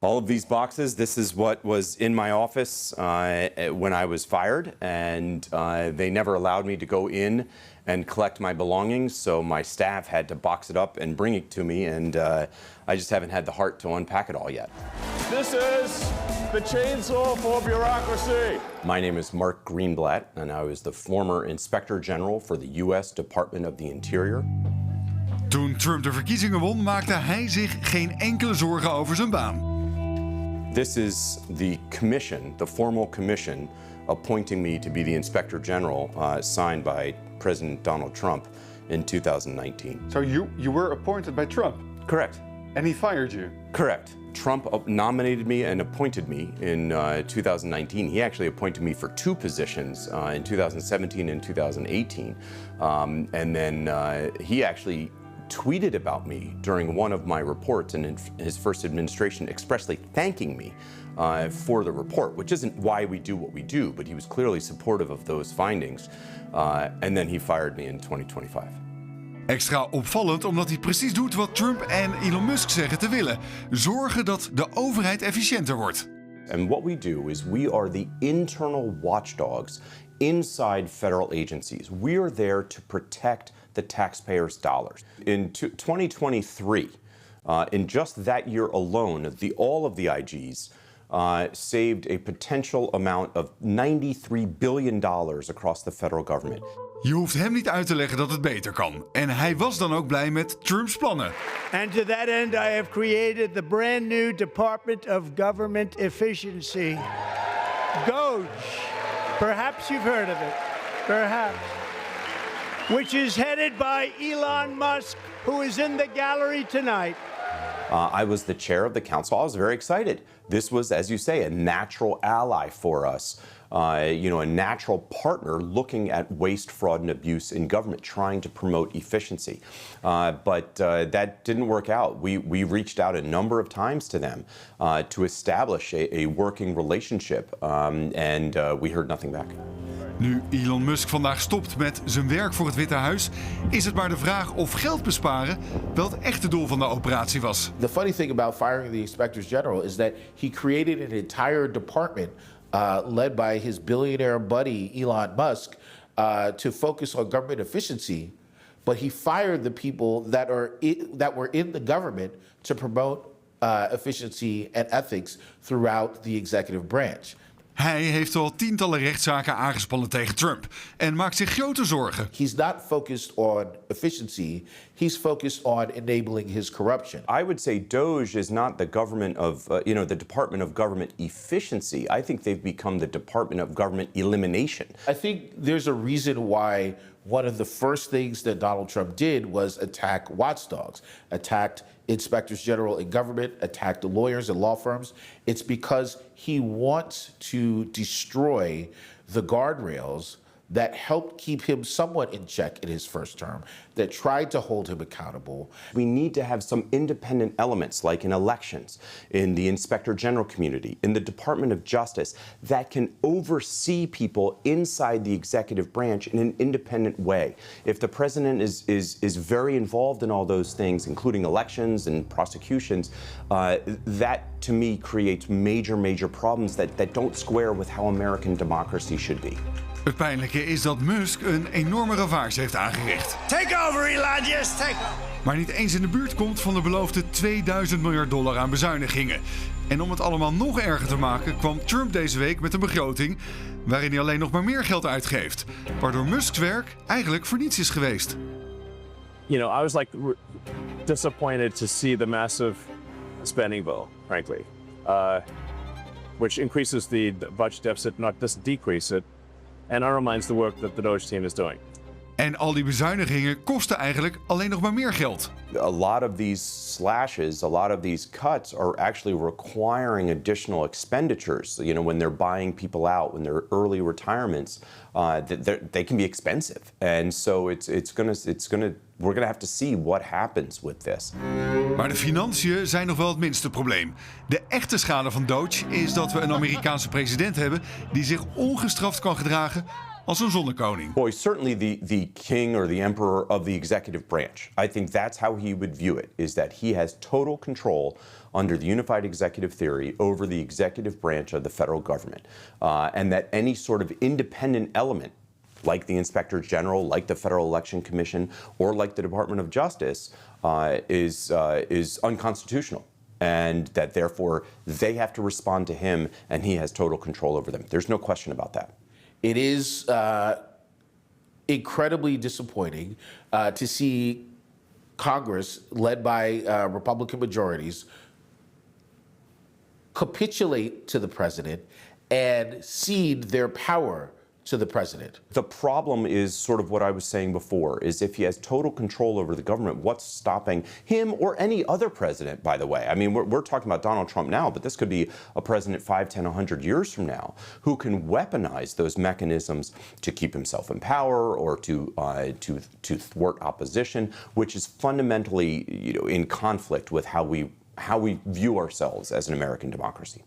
All of these boxes, this is what was in my office when I was fired, and they never allowed me to go in and collect my belongings, so my staff had to box it up and bring it to me, and I just haven't had the heart to unpack it all yet. This is the chainsaw for bureaucracy. My name is Mark Greenblatt, and I was the former Inspector General for the U.S. Department of the Interior. Toen Trump de verkiezingen won, maakte hij zich geen enkele zorgen over zijn baan. This is the commission, the formal commission, appointing me to be the Inspector General signed by President Donald Trump in 2019. So you were appointed by Trump? Correct. And he fired you? Correct. Trump nominated me and appointed me in 2019. He actually appointed me for two positions in 2017 and 2018. And then he actually tweeted about me during one of my reports and in his first administration, expressly thanking me for the report, which isn't why we do what we do, but he was clearly supportive of those findings. And then he fired me in 2025. Extra opvallend omdat hij precies doet wat Trump en Elon Musk zeggen te willen. Zorgen dat de overheid efficiënter wordt. And what we do is we are the internal watchdogs inside federal agencies. We are there to protect the taxpayers' dollars. In 2023, in just that year alone, all of the IGs saved a potential amount of $93 billion across the federal government. Je hoeft hem niet uit te leggen dat het beter kan. En hij was dan ook blij met Trumps plannen. And to that end, I have created the brand new Department of Government Efficiency. Doge. Perhaps you've heard of it. Perhaps. Which is headed by Elon Musk, who is in the gallery tonight. I was the chair of the council. I was very excited. This was, as you say, a natural ally for us. A natural partner looking at waste, fraud, and abuse in government, trying to promote efficiency. But that didn't work out. We reached out a number of times to them to establish a working relationship, and we heard nothing back. Nu Elon Musk vandaag stopt met zijn werk voor het Witte Huis, is het maar de vraag of geld besparen wel het echte doel van de operatie was. The funny thing about firing the Inspectors General is that he created an entire department led by his billionaire buddy Elon Musk to focus on government efficiency, but he fired the people that were in the government to promote efficiency and ethics throughout the executive branch. Hij heeft al tientallen rechtszaken aangespannen tegen Trump en maakt zich grote zorgen. He's not focused on efficiency. He's focused on enabling his corruption. I would say Doge is not the government of, the Department of Government Efficiency. I think they've become the Department of Government Elimination. I think there's a reason why one of the first things that Donald Trump did was attack watchdogs, attacked inspectors general in government, attacked the lawyers and law firms. It's because he wants to destroy the guardrails that helped keep him somewhat in check in his first term, that tried to hold him accountable. We need to have some independent elements, like in elections, in the Inspector General community, in the Department of Justice, that can oversee people inside the executive branch in an independent way. If the president is very involved in all those things, including elections and prosecutions, that to me creates major problems that don't square with how American democracy should be. Het pijnlijke is dat Musk een enorme ravage heeft aangericht. Take over, Elon, yes, take over. Maar niet eens in de buurt komt van de beloofde $2000 miljard aan bezuinigingen. En om het allemaal nog erger te maken kwam Trump deze week met een begroting waarin hij alleen nog maar meer geld uitgeeft. Waardoor Musks werk eigenlijk voor niets is geweest. I was disappointed to see the massive spending bill, frankly, which increases the budget deficit, not just decrease it. And undermines the work that the Doge team is doing. En al die bezuinigingen kosten eigenlijk alleen nog maar meer geld. A lot of these slashes, a lot of these cuts are actually requiring additional expenditures. When they're buying people out, when they're early retirements, they can be expensive. And so we're gonna have to see what happens with this. Maar de financiën zijn nog wel het minste probleem. De echte schade van Doge is dat we een Amerikaanse president hebben die zich ongestraft kan gedragen als een zonnekoning. Well, he's certainly the king or the emperor of the executive branch. I think that's how he would view it, is that he has total control under the unified executive theory over the executive branch of the federal government. And that any sort of independent element, like the Inspector General, like the Federal Election Commission, or like the Department of Justice, is unconstitutional. And that therefore they have to respond to him and he has total control over them. There's no question about that. It is incredibly disappointing to see Congress, led by Republican majorities, capitulate to the president and cede their power to the president. The problem is sort of what I was saying before, is if he has total control over the government, what's stopping him or any other president, by the way? I mean, we're talking about Donald Trump now, but this could be a president 5, 10, 100 years from now who can weaponize those mechanisms to keep himself in power or to thwart opposition, which is fundamentally, in conflict with how we view ourselves as an American democracy.